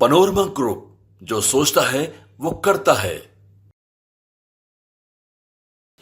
Panorama group, जो सोचता है वो करता है।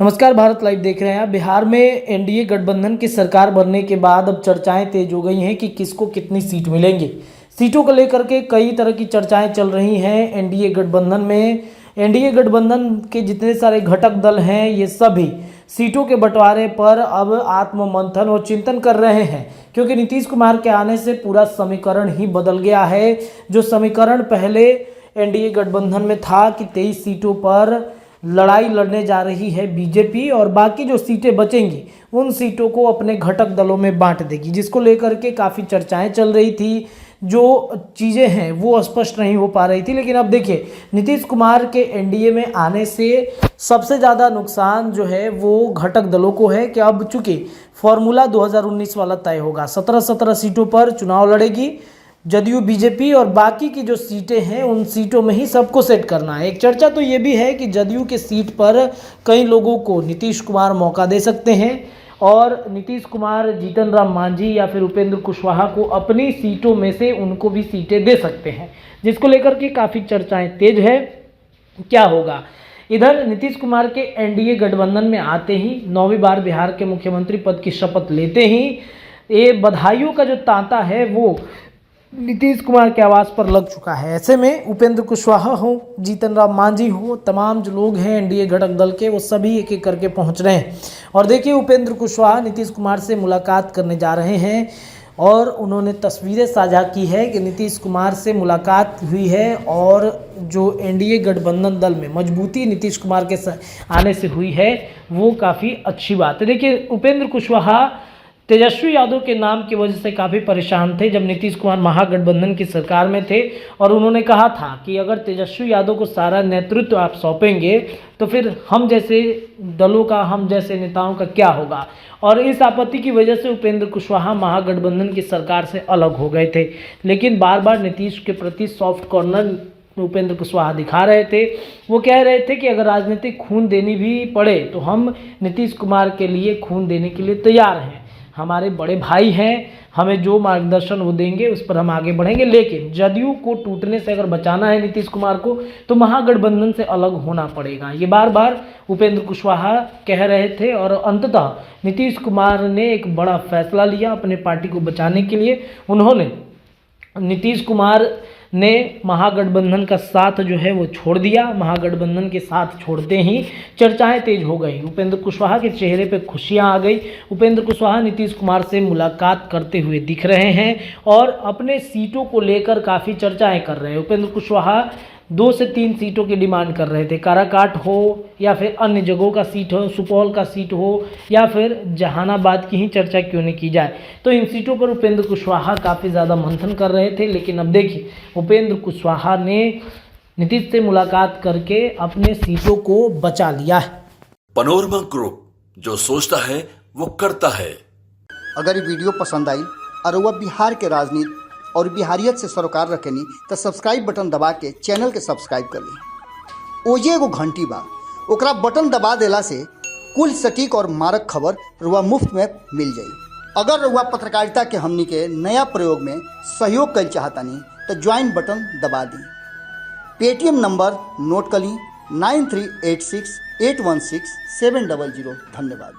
नमस्कार, भारत लाइव देख रहे हैं आप। बिहार में एनडीए गठबंधन की सरकार बनने के बाद अब चर्चाएं तेज हो गई हैं कि किसको कितनी सीट मिलेंगी। सीटों को लेकर के कई तरह की चर्चाएं चल रही हैं एनडीए गठबंधन में। एनडीए गठबंधन के जितने सारे घटक दल हैं ये सभी सीटों के बंटवारे पर अब आत्ममंथन और चिंतन कर रहे हैं, क्योंकि नीतीश कुमार के आने से पूरा समीकरण ही बदल गया है। जो समीकरण पहले एनडीए गठबंधन में था कि 23 सीटों पर लड़ाई लड़ने जा रही है बीजेपी और बाकी जो सीटें बचेंगी उन सीटों को अपने घटक दलों में बांट देगी, जिसको लेकर के काफ़ी चर्चाएं चल रही थी। जो चीज़ें हैं वो स्पष्ट नहीं हो पा रही थी, लेकिन अब देखिए नीतीश कुमार के एनडीए में आने से सबसे ज़्यादा नुकसान जो है वो घटक दलों को है कि अब चूंकि फॉर्मूला 2019 वाला तय होगा, 17 सीटों पर चुनाव लड़ेगी जदयू बीजेपी और बाकी की जो सीटें हैं उन सीटों में ही सबको सेट करना है। एक चर्चा तो ये भी है कि जदयू के सीट पर कई लोगों को नीतीश कुमार मौका दे सकते हैं और नीतीश कुमार जीतन राम मांझी या फिर उपेंद्र कुशवाहा को अपनी सीटों में से उनको भी सीटें दे सकते हैं, जिसको लेकर के काफ़ी चर्चाएं तेज है। क्या होगा इधर नीतीश कुमार के एनडीए गठबंधन में आते ही 9वीं बार बिहार के मुख्यमंत्री पद की शपथ लेते ही ये बधाइयों का जो तांता है वो नीतीश कुमार के आवास पर लग चुका है। ऐसे में उपेंद्र कुशवाहा हो, जीतन राम मांझी हो, तमाम जो लोग हैं एनडीए घटक दल के वो सभी एक एक करके पहुंच रहे हैं। और देखिए उपेंद्र कुशवाहा नीतीश कुमार से मुलाकात करने जा रहे हैं और उन्होंने तस्वीरें साझा की है कि नीतीश कुमार से मुलाकात हुई है और जो एनडीए गठबंधन दल में मजबूती नीतीश कुमार के आने से हुई है वो काफ़ी अच्छी बात है। देखिए उपेंद्र कुशवाहा तेजस्वी यादव के नाम की वजह से काफ़ी परेशान थे जब नीतीश कुमार महागठबंधन की सरकार में थे, और उन्होंने कहा था कि अगर तेजस्वी यादव को सारा नेतृत्व आप सौंपेंगे तो फिर हम जैसे दलों का, हम जैसे नेताओं का क्या होगा। और इस आपत्ति की वजह से उपेंद्र कुशवाहा महागठबंधन की सरकार से अलग हो गए थे, लेकिन बार बार नीतीश के प्रति सॉफ्ट कॉर्नर उपेंद्र कुशवाहा दिखा रहे थे। वो कह रहे थे कि अगर राजनीतिक खून देनी भी पड़े तो हम नीतीश कुमार के लिए खून देने के लिए तैयार हैं, हमारे बड़े भाई हैं, हमें जो मार्गदर्शन वो देंगे उस पर हम आगे बढ़ेंगे। लेकिन जदयू को टूटने से अगर बचाना है नीतीश कुमार को तो महागठबंधन से अलग होना पड़ेगा, ये बार बार उपेंद्र कुशवाहा कह रहे थे। और अंततः नीतीश कुमार ने एक बड़ा फैसला लिया अपने पार्टी को बचाने के लिए। उन्होंने नीतीश कुमार ने महागठबंधन का साथ जो है वो छोड़ दिया। महागठबंधन के साथ छोड़ते ही चर्चाएं तेज हो गई, उपेंद्र कुशवाहा के चेहरे पे खुशियां आ गई। उपेंद्र कुशवाहा नीतीश कुमार से मुलाकात करते हुए दिख रहे हैं और अपने सीटों को लेकर काफ़ी चर्चाएं कर रहे हैं। उपेंद्र कुशवाहा 2 से 3 सीटों की डिमांड कर रहे थे, काराकाट हो या फिर अन्य जगहों का सीट हो, सुपौल का सीट हो या फिर जहानाबाद की ही चर्चा क्यों नहीं की जाए। तो इन सीटों पर उपेंद्र कुशवाहा काफ़ी ज़्यादा मंथन कर रहे थे, लेकिन अब देखिए उपेंद्र कुशवाहा ने नीतीश से मुलाकात करके अपने सीटों को बचा लिया है। पनोरमा ग्रुप, जो सोचता है वो करता है। अगर ये वीडियो पसंद आई और वह बिहार के राजनीति और बिहारियत से सरोकार रखेनी तो सब्सक्राइब बटन दबा के चैनल के सब्सक्राइब कर ली। ओजे एगो घंटी बा, ओकरा बटन दबा देला से कुल सटीक और मारक खबर रुआ मुफ्त में मिल जाई। अगर रुआ पत्रकारिता के हमनी के नया प्रयोग में सहयोग कर चाहतानी तो ज्वाइन बटन दबा दी। पेटीएम नंबर नोट कर ली 9386816700। धन्यवाद।